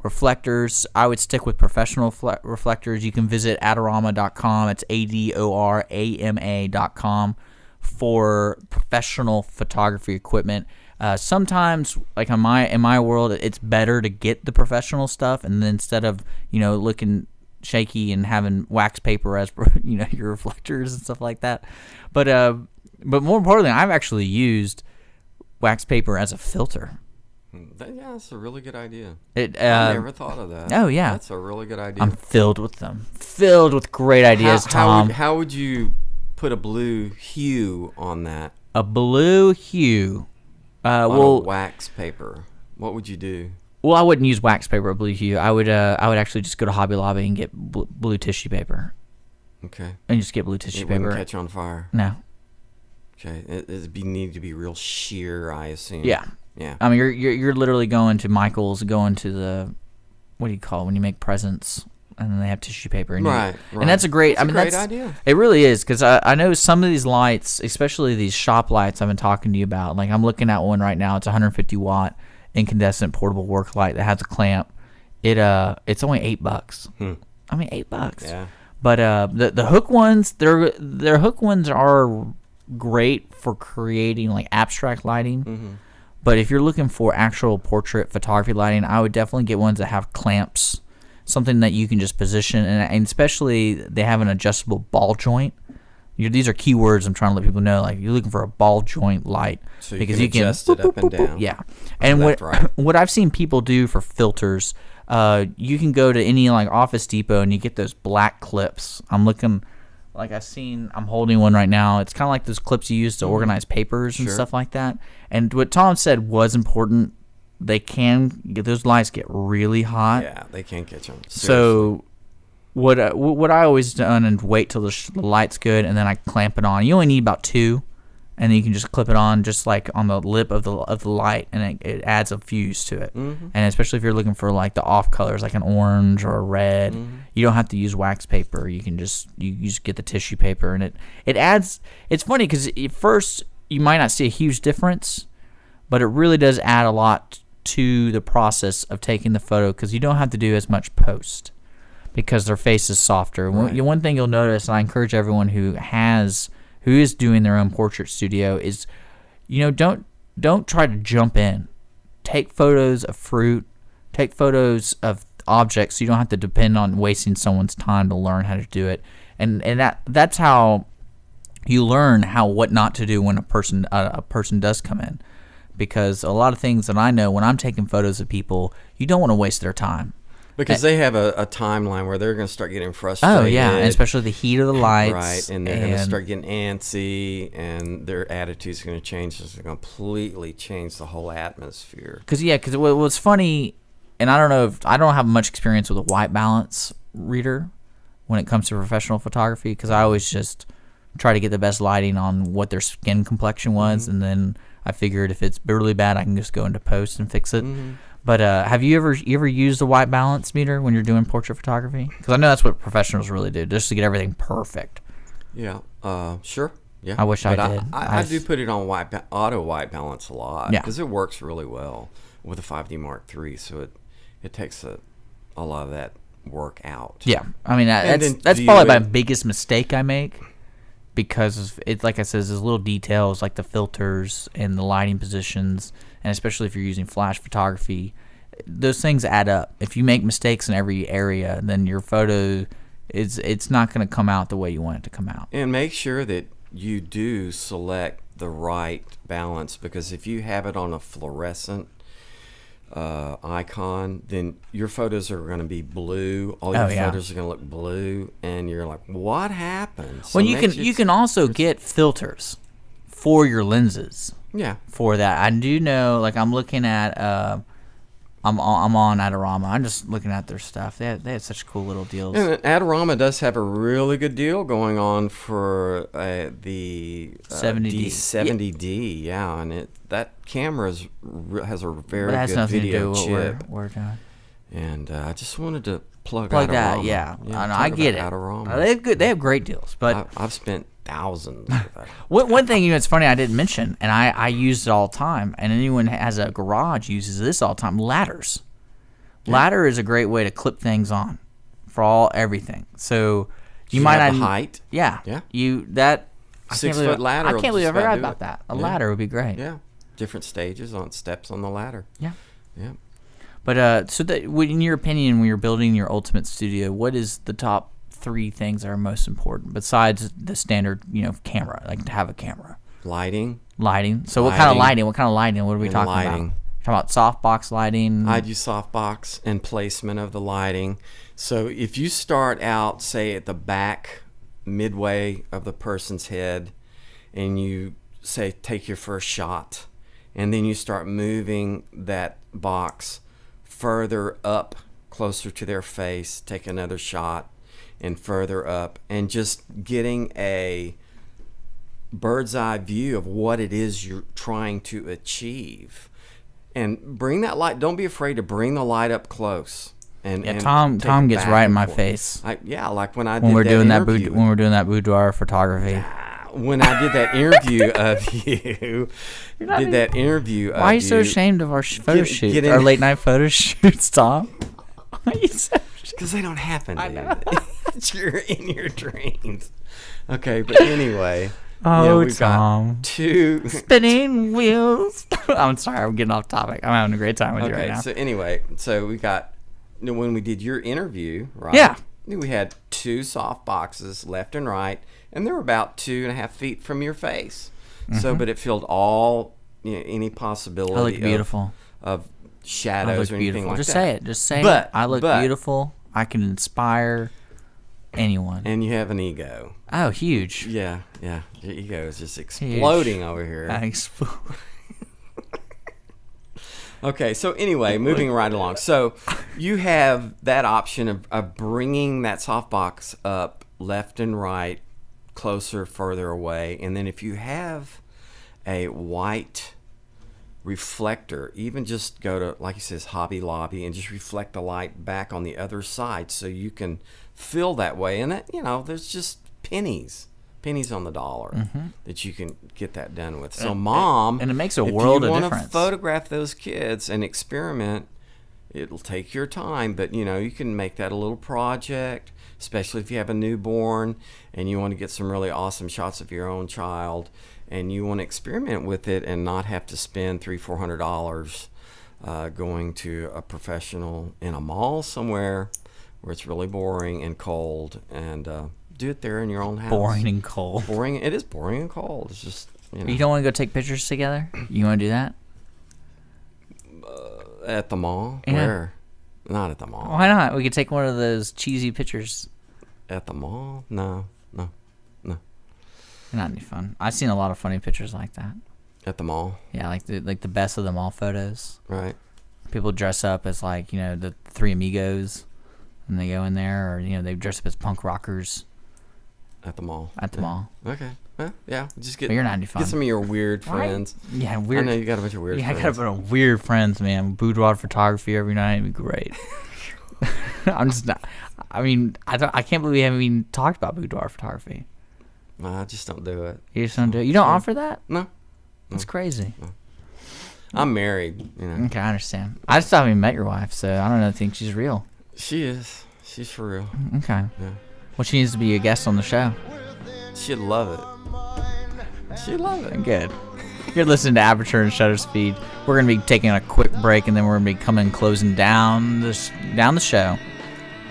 Reflectors, I would stick with professional reflectors. You can visit adorama.com. It's ADORAMA.com for professional photography equipment. Sometimes, like in my world, it's better to get the professional stuff, and then instead of looking shaky and having wax paper as your reflectors and stuff like that. But more importantly, I've actually used wax paper as a filter. Yeah, that's a really good idea. I never thought of that. Oh yeah, that's a really good idea. I'm filled with them. Filled with great ideas, Tom. How would you put a blue hue on that? A blue hue. On wax paper. What would you do? Well, I wouldn't use wax paper or blue hue. I would actually just go to Hobby Lobby and get blue tissue paper. Okay. And just get blue tissue paper. It wouldn't catch on fire. No. Okay. It need to be real sheer, I assume. Yeah. Yeah. I mean, you're literally going to Michael's, going to the, what do you call it when you make presents? And then they have tissue paper. And right. And that's a great. That's a great idea. It really is, because I know some of these lights, especially these shop lights I've been talking to you about. Like I'm looking at one right now. It's a 150 watt incandescent portable work light that has a clamp. It's only $8. I mean, $8. Yeah. But the hook ones, their hook ones are great for creating like abstract lighting. Mm-hmm. But if you're looking for actual portrait photography lighting, I would definitely get ones that have clamps. Something that you can just position, and especially they have an adjustable ball joint. These are keywords I'm trying to let people know. Like you're looking for a ball joint light, so you because can adjust it up and down. Yeah, and what I've seen people do for filters, you can go to any like Office Depot and you get those black clips. I'm holding one right now. It's kind of like those clips you use to organize papers and stuff like that. And what Tom said was important. Those lights get really hot. Yeah, they can catch them. Seriously. So what I always done and wait till the light's good, and then I clamp it on. You only need about 2, and then you can just clip it on just like on the lip of the light, and it adds a fuse to it. And especially if you're looking for like the off colors, like an orange or a red, you don't have to use wax paper. You can just you just get the tissue paper, and it adds. It's funny because at first you might not see a huge difference, but it really does add a lot to the process of taking the photo, because you don't have to do as much post because their face is softer. Right. One thing you'll notice, and I encourage everyone who is doing their own portrait studio, is don't try to jump in. Take photos of fruit, take photos of objects, so you don't have to depend on wasting someone's time to learn how to do it. And that's how you learn what not to do when a person does come in. Because a lot of things that I know when I'm taking photos of people, you don't want to waste their time. Because they have a timeline where they're going to start getting frustrated. Oh, yeah, and especially the heat of the lights. Right, and they're going to start getting antsy, and their attitude's going to change. It's going to completely change the whole atmosphere. Because what's funny, and I don't have much experience with a white balance reader when it comes to professional photography, because I always just try to get the best lighting on what their skin complexion was, and then I figured if it's really bad, I can just go into post and fix it. But have you ever used a white balance meter when you're doing portrait photography? Because I know that's what professionals really do, just to get everything perfect. Yeah, sure. Yeah, I wish I did. I do put it on auto white balance a lot, Yeah. because it works really well with a 5D Mark III. So it takes a lot of that work out. Yeah, I mean that's view probably my it. biggest mistake I make, because it's like I said, there's little details like the filters and the lighting positions, and especially if you're using flash photography, those things add up. If you make mistakes in every area, then your photo it's not going to come out the way you want it to come out. And make sure that you do select the right balance, because if you have it on a fluorescent icon, then your photos are going to be blue. All your photos are going to look blue, and you're like, what happened? So Well, you can also get filters for your lenses. Yeah. For that, I do know. Like I'm looking at, I'm on Adorama. I'm just looking at their stuff. They have such cool little deals. And Adorama does have a really good deal going on for the 70D. D70D. Yeah, and that camera has a very has good nothing video to do with chip. what we're doing. And I just wanted to plug Like Adorama. that, yeah. I get it. Adorama. They have good. They have great deals, but I've spent thousands. With that. one thing it's funny I didn't mention, and I use it all the time, and anyone who has a garage uses this all the time. Ladders. Ladder is a great way to clip things on for everything. So you might have not the height. Yeah. Yeah. I 6 can't believe- foot ladder. I can't believe I will ever just heard about about do that. it. A ladder would be great. Yeah. Different stages on steps on the ladder. Yeah. Yeah. But so that, in your opinion, when you're building your ultimate studio, what is the top 3 things that are most important besides the standard, camera, like to have a camera? Lighting. So what kind of lighting? What kind of lighting? What are we And talking lighting. about? Talking about softbox lighting. I'd use softbox and placement of the lighting. So if you start out, say, at the back, midway of the person's head, and you say take your first shot, and then you start moving that box further up, closer to their face, take another shot, and further up, and just getting a bird's eye view of what it is you're trying to achieve. And bring that light. Don't be afraid to bring the light up close. And Tom take it gets back right in and my forth. face. Like when I when did we're that doing interview. when we're doing that boudoir photography. When I did that interview of you, Why are you so ashamed of our photo shoots, our late night photo shoots, Tom? Why are you so because they don't happen, dude. You're in your dreams. Okay, but anyway. Oh, we've Tom. got 2 spinning wheels. I'm sorry, I'm getting off topic. I'm having a great time with you right now. So anyway, we got when we did your interview, right? Yeah. We had 2 soft boxes left and right, and they were about 2.5 feet from your face. So, but it filled all any possibility. I look beautiful. Of shadows or anything beautiful. like Just that. say it. Just say it. I look beautiful. I can inspire anyone. And you have an ego. Oh, huge. Yeah. Your ego is just exploding over here. I explode. Okay, so anyway, moving right along. So you have that option of bringing that softbox up left and right, closer, further away. And then if you have a white reflector. Even just go to, like he says, Hobby Lobby, and just reflect the light back on the other side so you can feel that way. And that, there's just pennies on the dollar that you can get that done with. So mom, and it makes a world of if you difference. want to photograph those kids and experiment, it'll take your time, but you can make that a little project, especially if you have a newborn and you want to get some really awesome shots of your own child, and you want to experiment with it and not have to spend $300-400 going to a professional in a mall somewhere where it's really boring and cold, and do it there in your own house. Boring and cold. Boring. It is boring and cold. It's just You don't want to go take pictures together? You want to do that? At the mall? Yeah. Where? Not at the mall. Why not? We could take one of those cheesy pictures. At the mall? No. Not any fun. I've seen a lot of funny pictures like that. At the mall? Yeah, like the best of the mall photos. Right. People dress up as the Three Amigos, and they go in there, or they dress up as punk rockers. At the mall. At the mall. Okay. Well, yeah. Just get. But you're not any fun. Get some of your weird friends. Yeah, weird. I know you got a bunch of weird friends. Yeah, I got a bunch of weird friends, man. Boudoir photography every night would be great. I'm just not. I mean, I can't believe we haven't even talked about boudoir photography. I just don't do it. You just don't do it. You don't offer that? No. That's crazy. No. I'm married. Okay, I understand. I just haven't even met your wife, so I don't think she's real. She is. She's for real. Okay. Yeah. Well, she needs to be a guest on the show. She'd love it. She'd love it. Good. You're listening to Aperture and Shutter Speed. We're going to be taking a quick break, and then we're going to be closing down the show.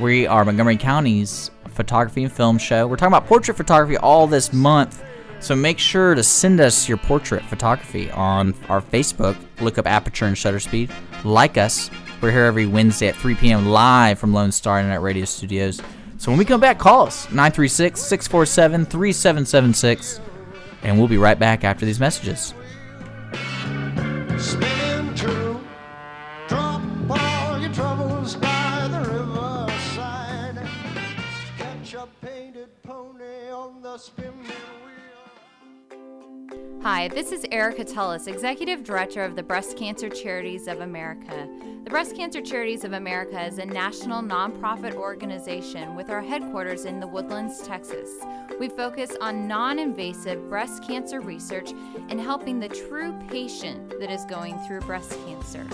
We are Montgomery County's photography and film show. We're talking about portrait photography all this month, so make sure to send us your portrait photography on our Facebook. Look up Aperture and Shutter Speed. Like us. We're here every Wednesday at 3 p.m. live from Lone Star Internet Radio Studios. So when we come back, call us, 936-647-3776, and we'll be right back after these messages. Spinning true, drop all your troubles by the riverside. Catch a painted pony on the spinning wheel. Hi, this is Erica Tullis, Executive Director of the Breast Cancer Charities of America. The Breast Cancer Charities of America is a national nonprofit organization with our headquarters in the Woodlands, Texas. We focus on non-invasive breast cancer research and helping the true patient that is going through breast cancer.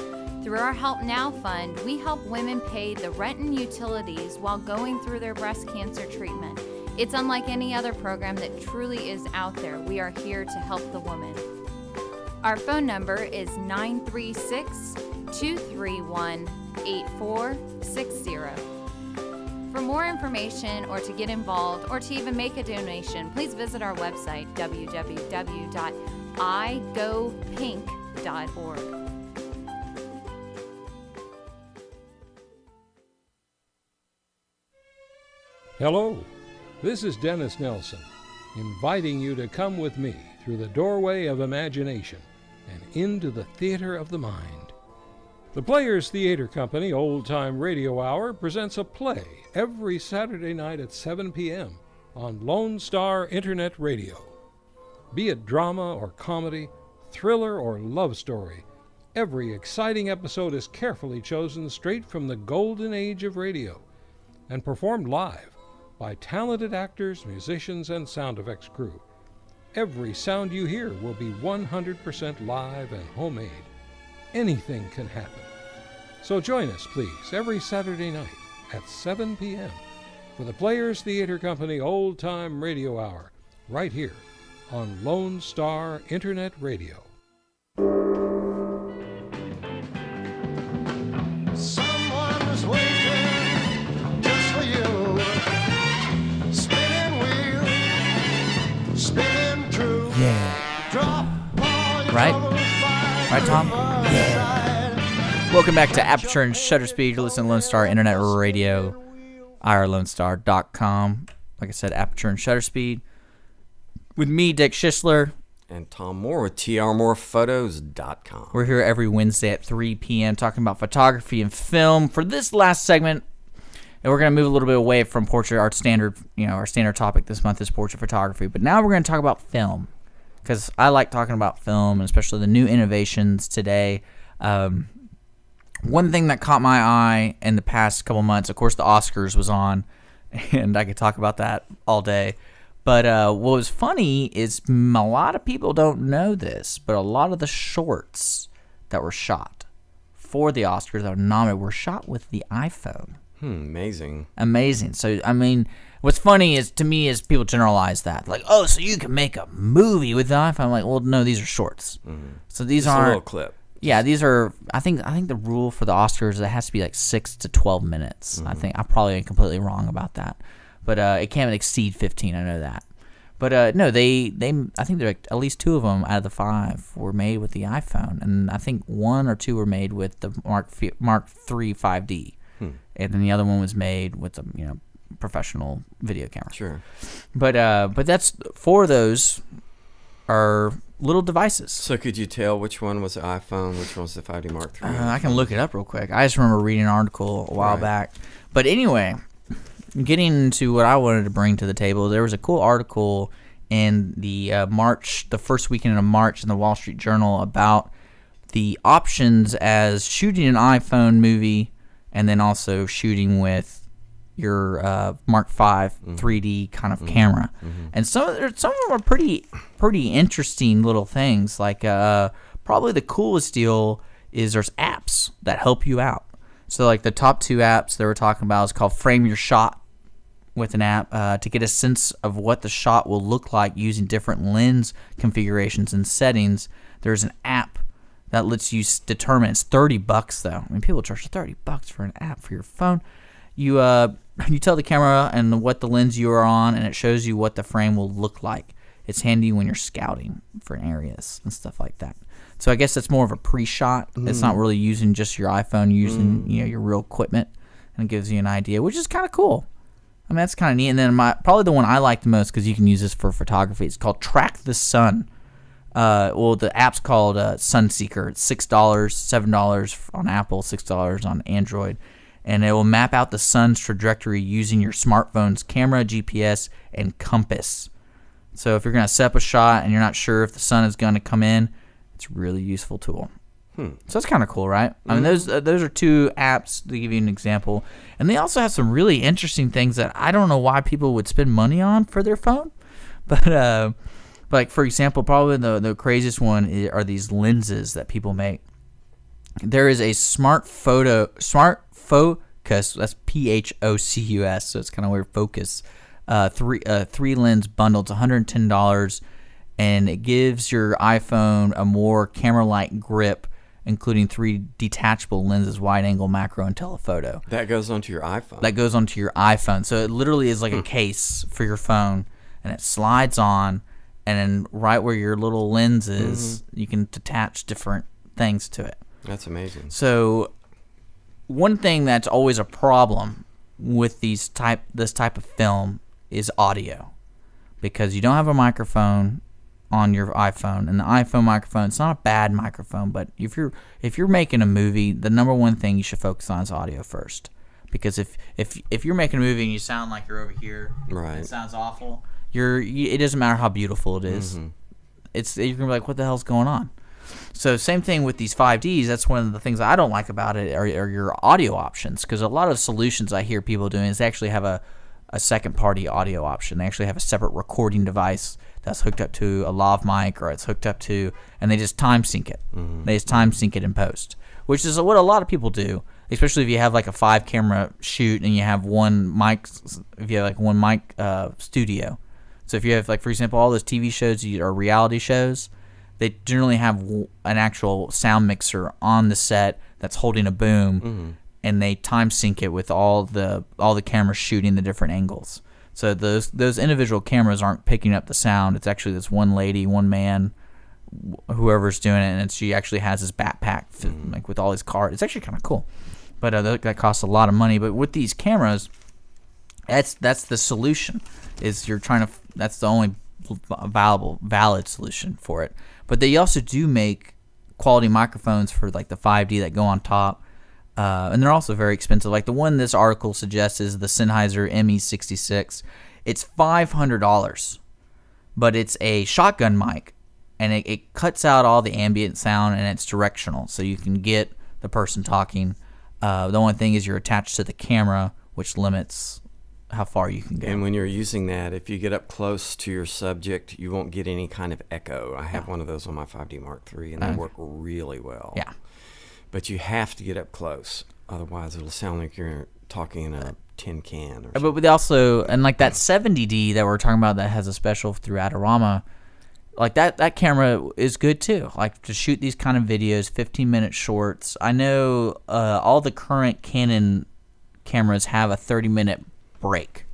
Through our Help Now Fund, we help women pay the rent and utilities while going through their breast cancer treatment. It's unlike any other program that truly is out there. We are here to help the woman. Our phone number is 936-231-8460. For more information or to get involved or to even make a donation, please visit our website, www.igopink.org. Hello, this is Dennis Nelson, inviting you to come with me through the doorway of imagination and into the theater of the mind. The Players Theater Company Old Time Radio Hour presents a play every Saturday night at 7 p.m. on Lone Star Internet Radio. Be it drama or comedy, thriller or love story, every exciting episode is carefully chosen straight from the golden age of radio and performed live by talented actors, musicians, and sound effects crew. Every sound you hear will be 100% live and homemade. Anything can happen. So join us, please, every Saturday night at 7 p.m. for the Players Theater Company Old Time Radio Hour, right here on Lone Star Internet Radio. Someone's waiting just for you. Spinning wheel, spinning true. Yeah. Drop all your Right? troubles by Right, Tom? the riverside. Welcome back to Aperture and Shutter Speed. You're listening to Lone Star Internet Radio, irlonestar.com. Like I said, Aperture and Shutter Speed. With me, Dick Schisler. And Tom Moore with trmorephotos.com. We're here every Wednesday at 3 p.m. talking about photography and film. For this last segment, and we're going to move a little bit away from portrait. Our standard topic this month is portrait photography. But now we're going to talk about film. because I like talking about film, and especially the new innovations today. One thing that caught my eye in the past couple months, of course, the Oscars was on, and I could talk about that all day. But what was funny is a lot of people don't know this, but a lot of the shorts that were shot for the Oscars that were nominated were shot with the iPhone. Amazing. So, I mean, what's funny is, to me, is people generalize that. Like, oh, so you can make a movie with the iPhone. I'm like, well, no, these are shorts. So these aren't. A little clip. Yeah, these are. I think the rule for the Oscars is it has to be like 6 to 12 minutes. I think I'm probably completely wrong about that, but it can't exceed 15. I know that. But no, they I think like at least 2 of them out of the 5 were made with the iPhone, and I think 1 or 2 were made with the Mark III 5D, and then the other one was made with the professional video camera. Sure. But that's 4 of those are little devices. So could you tell which one was the iPhone, which one was the 5D Mark III? I can look it up real quick. I just remember reading an article a while back. But anyway, getting into what I wanted to bring to the table, there was a cool article in the the first weekend of March in the Wall Street Journal about the options as shooting an iPhone movie and then also shooting with your Mark V 3D kind of camera. And some of them are pretty interesting little things. Like probably the coolest deal is there's apps that help you out. So like the top 2 apps they were talking about is called Frame Your Shot, with an app to get a sense of what the shot will look like using different lens configurations and settings. There's an app that lets you determine. It's $30 though. I mean, people charge $30 for an app for your phone. You tell the camera and what the lens you are on, and it shows you what the frame will look like. It's handy when you're scouting for areas and stuff like that. So I guess it's more of a pre-shot. It's not really using just your iPhone, using your real equipment, and it gives you an idea, which is kind of cool. I mean, that's kind of neat. And then probably the one I like the most, because you can use this for photography, it's called Track the Sun. The app's called Sunseeker. It's $6, $7 on Apple, $6 on Android. And it will map out the sun's trajectory using your smartphone's camera, GPS, and compass. So if you're going to set up a shot and you're not sure if the sun is going to come in, it's a really useful tool. So that's kind of cool, right? I mean, those are 2 apps to give you an example. And they also have some really interesting things that I don't know why people would spend money on for their phone. But like, for example, probably the craziest one are these lenses that people make. There is a Smart Focus, that's Phocus, so it's kind of weird, Focus, 3 lens bundle. It's $110, and it gives your iPhone a more camera-like grip, including 3 detachable lenses, wide angle, macro, and telephoto. That goes onto your iPhone. That goes onto your iPhone. So it literally is like a case for your phone, and it slides on, and then right where your little lens is, you can attach different things to it. That's amazing. So one thing that's always a problem with this type of film is audio, because you don't have a microphone on your iPhone, and the iPhone microphone, it's not a bad microphone, but if you're making a movie, the number one thing you should focus on is audio first, because if you're making a movie and you sound like you're over here, right, it sounds awful. It doesn't matter how beautiful it is. You're gonna be like, what the hell's going on? So same thing with these 5Ds. That's one of the things I don't like about it are your audio options, because a lot of solutions I hear people doing is they actually have a second party audio option. They actually have a separate recording device that's hooked up to a lav mic, or it's hooked up to, and they just time sync it. They just time sync it in post, which is what a lot of people do, especially if you have like a 5 camera shoot and you have one mic, if you have like one mic studio. So if you have, like, for example, all those TV shows or reality shows, they generally have an actual sound mixer on the set that's holding a boom, and they time sync it with all the cameras shooting the different angles. So those individual cameras aren't picking up the sound. It's actually this one lady, one man, whoever's doing it, and she actually has this backpack like with all his cards. It's actually kind of cool, but that costs a lot of money. But with these cameras, that's the solution. Is you're trying to. That's the only valid solution for it. But they also do make quality microphones for like the 5D that go on top, and they're also very expensive. Like the one this article suggests is the Sennheiser ME66. It's $500, but it's a shotgun mic, and it cuts out all the ambient sound, and it's directional, so you can get the person talking. The only thing is you're attached to the camera, which limits how far you can go. And when you're using that, if you get up close to your subject, you won't get any kind of echo. I have one of those on my 5D Mark III, and they work really well. Yeah. But you have to get up close. Otherwise, it'll sound like you're talking in a tin can. But they also, and like that 70D that we're talking about that has a special through Adorama, like that camera is good too. Like to shoot these kind of videos, 15-minute shorts. I know all the current Canon cameras have a 30-minute break.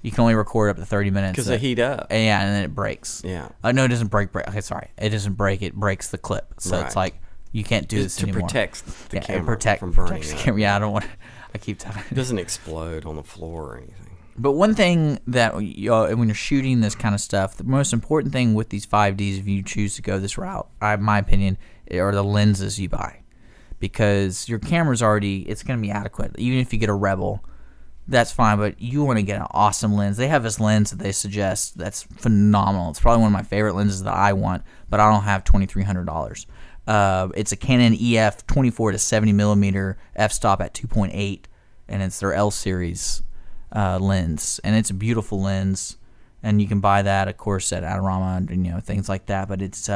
You can only record up to 30 minutes. Because they heat up. Yeah, and then it breaks. Yeah. No, it doesn't break. Okay, sorry. It doesn't break. It breaks the clip. So Right. it's like you can't do this anymore. To protect the camera from protects burning. the camera. Yeah, I don't want. I keep telling. It doesn't explode on the floor or anything. But one thing that when you're shooting this kind of stuff, the most important thing with these 5Ds, if you choose to go this route, in my opinion, are the lenses you buy, because your camera's it's going to be adequate. Even if you get a Rebel, that's fine, but you want to get an awesome lens. They have this lens that they suggest that's phenomenal. It's probably one of my favorite lenses that I want, but I don't have $2,300. It's a Canon EF 24 to 70 millimeter f-stop at 2.8, and it's their L series lens, and it's a beautiful lens, and you can buy that, of course, at Adorama and things like that. But it's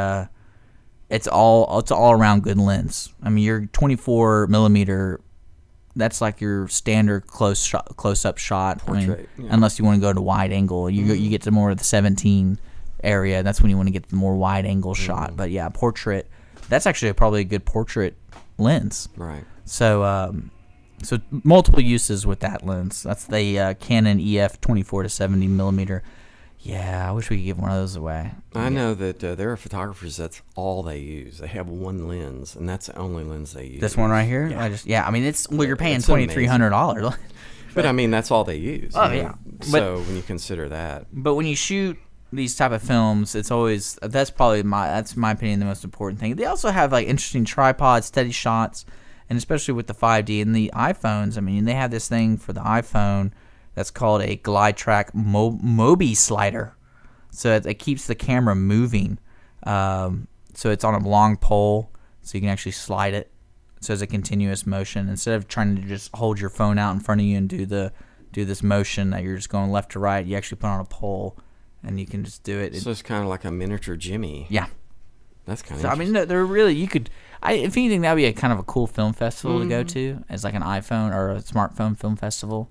all around good lens. I mean, your 24 millimeter. That's like your standard close-up shot. Portrait, unless you want to go to wide angle. You get to more of the 17 area. That's when you want to get the more wide angle shot. But yeah, portrait. That's actually probably a good portrait lens. Right. So so multiple uses with that lens. That's the Canon EF 24 to 70 millimeter. Yeah, I wish we could give one of those away. I know that there are photographers that's all they use. They have one lens, and that's the only lens they use. This one right here? Yeah. I mean, you're paying $2,300. But I mean, that's all they use. Oh, yeah. So when you consider that. But when you shoot these type of films, it's always, that's my opinion, the most important thing. They also have like interesting tripods, steady shots, and especially with the 5D and the iPhones. I mean, they have this thing for the iPhone that's called a glide track Mobi slider. So it keeps the camera moving. So it's on a long pole, so you can actually slide it. So it's a continuous motion. Instead of trying to just hold your phone out in front of you and do this motion that you're just going left to right, you actually put on a pole, and you can just do it. So it's kind of like a miniature Jimmy. Yeah. That's kind of so, I mean, they're really, if anything, that would be a kind of a cool film festival to go to, as like an iPhone or a smartphone film festival.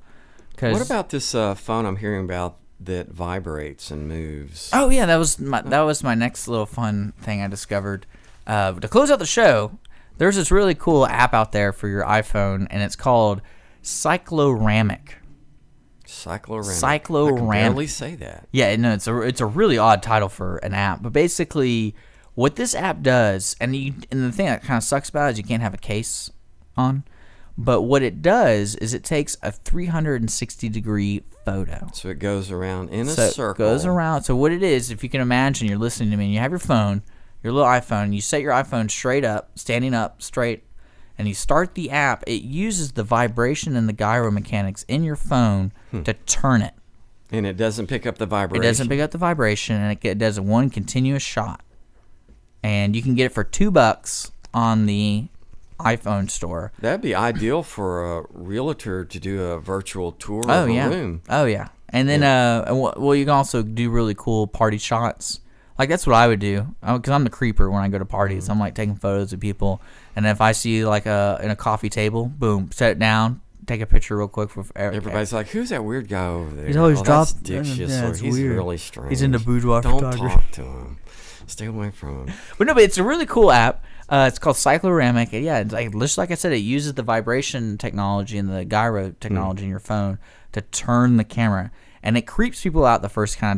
What about this phone I'm hearing about that vibrates and moves? Oh yeah, that was my next little fun thing I discovered. To close out the show, there's this really cool app out there for your iPhone, and it's called Cycloramic. Cycloramic. I can barely say that. Yeah, no, it's a really odd title for an app, but basically, what this app does, and the thing that kind of sucks about it is you can't have a case on. But what it does is it takes a 360-degree photo. So it goes around in a circle. It goes around. So what it is, if you can imagine, you're listening to me, and you have your phone, your little iPhone, and you set your iPhone straight up, standing up, straight, and you start the app. It uses the vibration and the gyro mechanics in your phone to turn it. And it doesn't pick up the vibration. It doesn't pick up the vibration, and it does one continuous shot. And you can get it for $2 on the iPhone store. That'd be ideal for a realtor to do a virtual tour of a room. Oh yeah. And then you can also do really cool party shots. Like that's what I would do, because I'm the creeper when I go to parties. I'm like taking photos of people, and if I see like in a coffee table, boom, set it down, take a picture real quick for everybody's like, "Who's that weird guy over there? He's always that's dropped. Dick Yeah, or he's weird. really strange. He's into boudoir Don't photography. talk to him. Stay away from him." But no, but it's a really cool app. It's called Cycloramic. And yeah, it's just like I said, it uses the vibration technology and the gyro technology in your phone to turn the camera, and it creeps people out the first time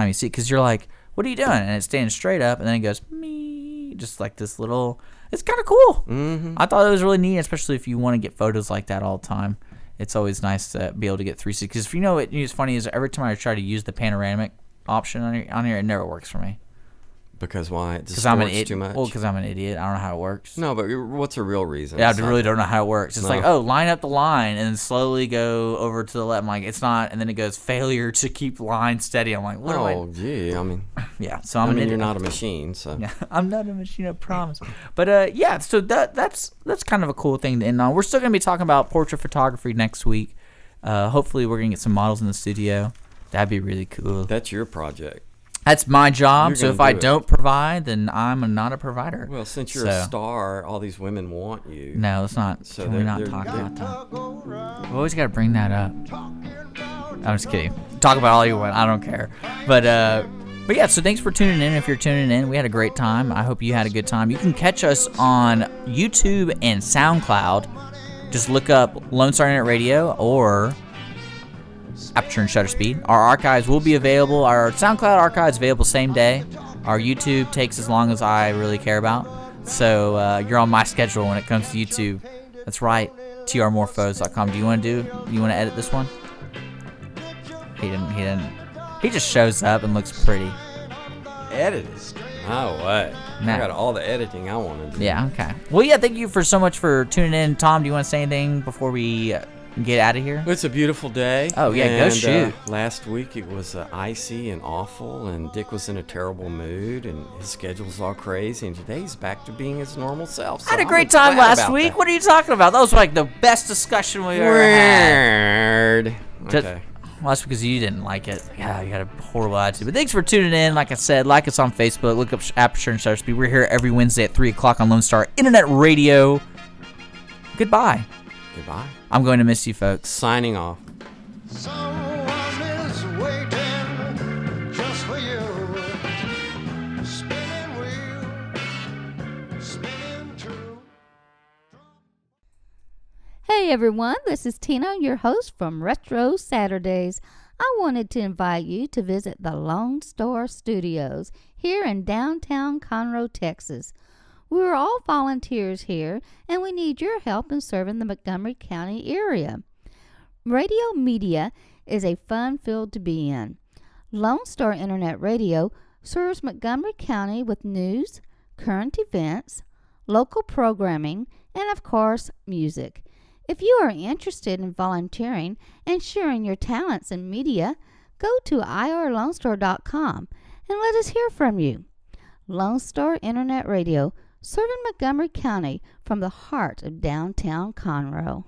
you see it, because you're like, "What are you doing?" And it stands straight up, and then it goes me, just like this little. It's kind of cool. Mm-hmm. I thought it was really neat, especially if you want to get photos like that all the time. It's always nice to be able to get 360. Because what's funny is every time I try to use the panoramic option on here, it never works for me. Because why? It Because I'm an distorts too much? Well, because I'm an idiot. I don't know how it works. No, but what's a real reason? Yeah, I It's really not- don't know how it works. It's No. like, oh, line up the line and then slowly go over to the left. I'm like, it's not. And then it goes, failure to keep line steady. I'm like, what am I? Oh, gee. I mean, Yeah, so I'm I an mean, idiot. you're not a machine, so. Yeah, I'm not a machine, I promise. But yeah, so that's kind of a cool thing to end on. We're still going to be talking about portrait photography next week. Hopefully, we're going to get some models in the studio. That'd be really cool. That's your project. That's my job. You're So gonna if I do it. don't provide, then I'm not a provider. Well, since you're a star, all these women want you. No, let's not. So Can we not talk about that? We always got to bring that up. I'm just kidding. Talk about all you want. I don't care. But yeah, so thanks for tuning in. If you're tuning in, we had a great time. I hope you had a good time. You can catch us on YouTube and SoundCloud. Just look up Lone Star Internet Radio or Aperture and Shutter Speed. Our archives will be available. Our SoundCloud archives available same day. Our YouTube takes as long as I really care about. So you're on my schedule when it comes to YouTube. That's right. trmorphos.com. Do you want to edit this one? He didn't. He just shows up and looks pretty. Edited? No way. No. I got all the editing I want to do. Yeah, okay. Well, yeah, thank you so much for tuning in. Tom, do you want to say anything before we get out of here? It's a beautiful day. Oh, yeah, go shoot. Last week it was icy and awful, and Dick was in a terrible mood, and his schedule's all crazy, and today he's back to being his normal self. So I had a I'm great time glad last about week. that. What are you talking about? That was like the best discussion we ever had. Weird. Just- Okay. Well, that's because you didn't like it. Yeah, you got a horrible attitude. But thanks for tuning in. Like I said, like us on Facebook. Look up Aperture and Shutter Speed. We're here every Wednesday at 3 o'clock on Lone Star Internet Radio. Goodbye. Goodbye. I'm going to miss you, folks. Signing off. Someone is waiting just for you. Spinning wheel, spinning true. Hey everyone, this is Tina, your host from Retro Saturdays. I wanted to invite you to visit the Lone Star Studios here in downtown Conroe, Texas. We're all volunteers here, and we need your help in serving the Montgomery County area. Radio media is a fun field to be in. Lone Star Internet Radio serves Montgomery County with news, current events, local programming, and of course, music. If you are interested in volunteering and sharing your talents in media, go to irlonestar.com and let us hear from you. Lone Star Internet Radio, serving Montgomery County from the heart of downtown Conroe.